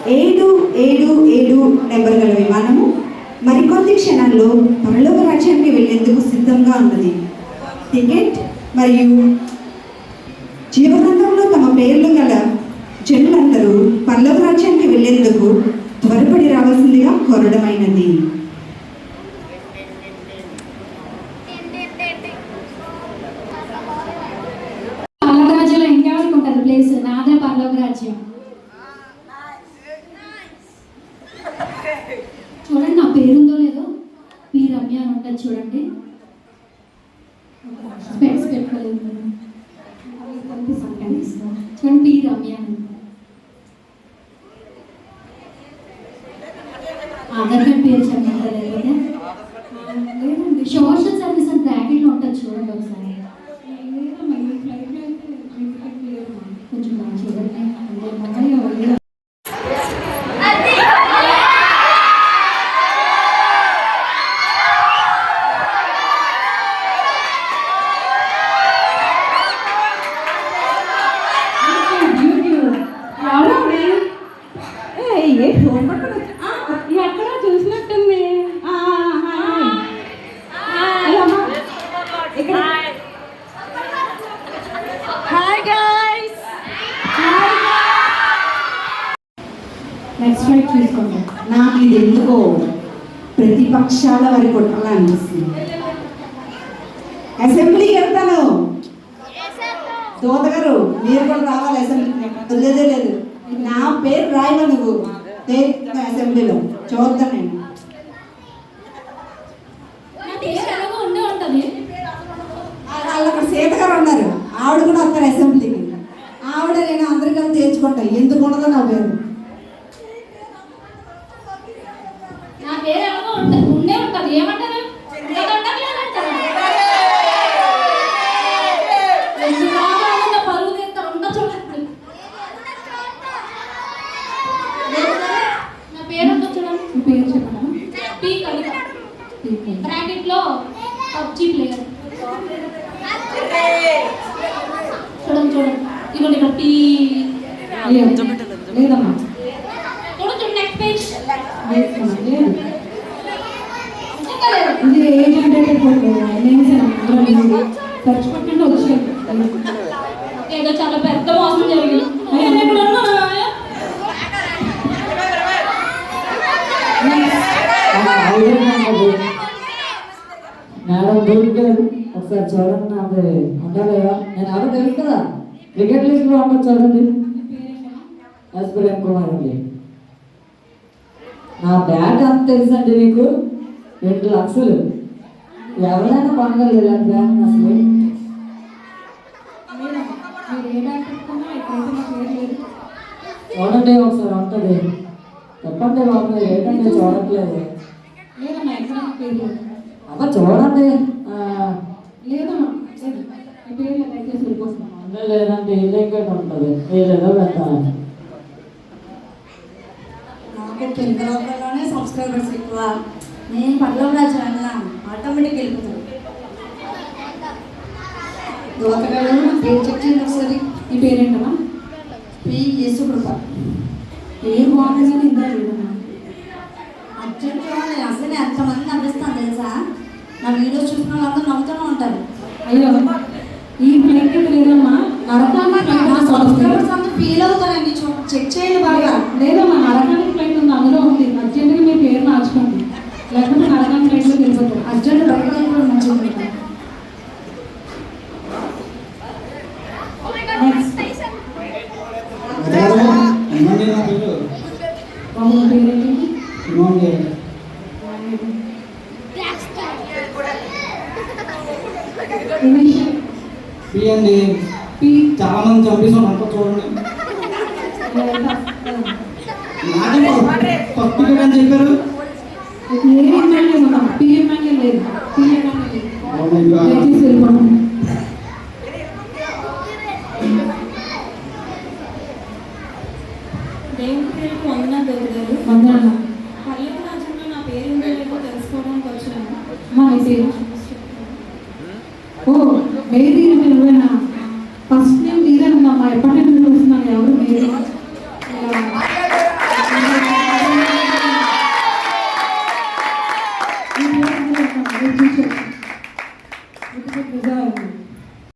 777 number గల విమానము మరికొద్ది క్షణాల్లో పరలోక రాజ్యానికి వెళ్లేందుకు సిద్ధంగా ఉన్నది. టికెట్ మరియు జీవగ్రంథంలో తమ పేర్లు గల జనులందరూ పరలోక రాజ్యానికి వెళ్లేందుకు త్వరపడి రావాల్సిందిగా కోరడమైనది. పరలోక రాజ్యంలో ఇంకెవరికి ఉంటుంది ప్లేస్? నాదే పరలోక రాజ్యం. చూడండి, నా పేరుందో లేదో, పి రమ్య అని ఉంటుంది చూడండి. స్పెక్స్ పెట్టుకోలేదు చూడండి, పి రమ్య అని. ఆధార్ కార్డ్ పేరు చెప్పండి. లేకపోతే లేదండి, సోషల్ సర్వీస్ అని బ్రాకెట్లో ఉంటుంది చూడండి ఒకసారి. కొంచెం బాగా చూడండి. ఎక్కడ చూసినట్టుంది. నెక్స్ట్ రైట్ చూసుకోండి. నాకు ఇది ఎందుకో ప్రతిపక్షాల వారి కొట్టాల అనిపిస్తుంది. అసెంబ్లీకి వెళ్తాను. దోత గారు మీరు కూడా రావాలి అసెంబ్లీ. లేదు నా పేరు రాయమా నువ్వు అసెంబ్లీలో చూద్దాం. నేను అక్కడ సీత గారు ఉన్నారు, ఆవిడ కూడా వస్తారు అసెంబ్లీకి. ఆవిడ నేను అందరికీ తేల్చుకుంటా. ఎందుకు ఉండదో నా పేరు. నా పేరు ఎలాగో ఉండే ఉంటుంది. ఏమంటారు? పరువు తీస్తా ఉంటా చూడండి. నా పేరు ఉందో చూడండి. పేరు చెప్పడం పి కవిత, బ్రాకెట్ లో పబ్జీ ప్లేయర్. చూడండి ఇవ్వండి. ఇక్కడ పి లేదమ్మా. చూడండి నెక్స్ట్ పేజ్. ఇది ఏ జనరేటెడ్ సర్చ్ పట్టండి వచ్చి ఏదో చాలా పెద్ద మోసం జరిగింది. మేడం దొరికారు. ఒకసారి చూడండి. అది ఉండలేదా? నేను ఎవరో తెలుసు కదా, క్రికెట్ లీగ్ లో ఉండదు. చూడండి, ఎస్ప్రేమ్ కుమార్ అండి. నా బ్యాట్ అంత తెలుసండి మీకు. 2 లక్షలు ఎవరైనా కొనగలరు ఇలాంటి బ్యాట్. అసలు చూడండి ఒకసారి ఉంటుంది. చెప్పండి బాబు, ఏంటంటే చూడట్లేదు. అమ్మ చూడండి. లేదంటే ఇల్లేకేట్ ఉంటుంది. ఏదేదో పెట్టాలి. నాకు చంద్రబాబులోనే సబ్స్క్రైబర్స్ ఎక్కువ. నేను పర్లోక రాజ్యం అన్నాను, ఆటోమేటిక్ వెళ్ళిపోతాను. దోతగాడు పేరు చెప్పింది ఒకసారి. ఈ పేరేంటమ్మా? పి యేసుకృప. పేరు బాగుంది కానీ ఇందా లేదమ్మా. అర్జెంటుగా నేను అసలు ఎంతమంది నవ్విస్తాను తెలుసా. నా వీడియోస్ చూసిన వాళ్ళందరూ నవ్వుతూనే ఉంటారు. అయ్యో, ఈ ప్లేట్ లేదమ్మా. సబ్స్క్రైబర్స్ అందరూ ఫీల్ అవుతారండి. చెక్ చేయండి బాగా. లేదమ్మా, నరకానికి ప్లేట్ ఉంది, అందులో ఉంది. అర్జెంటుగా మీ పేరు మార్చుకోండి, లేకపోతే నరకానికి ప్లేట్లో వెళ్ళిపోతారు. అర్జెంట్ బయట మంచిగా. చాలా మంది చంపేసాం అంతా చూడండి. ఫస్ట్ అని చెప్పారు. పిఎంఎల్ఏ లేదు. దేవుడి పేరుకు వందనాలు గారు. పర్లోక రాజ్యంలో నా పేరు ఉందో లేదో తెలుసుకోవడానికి వచ్చాను. ఓ మేరీ నువ్వేనా? ఫస్ట్ నేమ్ తీరే ఉందమ్మా. ఎప్పటి నుంచి చూస్తున్నాను. ఎవరు మేరీ? మీ పేరు అందులో ఒక ఫ్యూచర్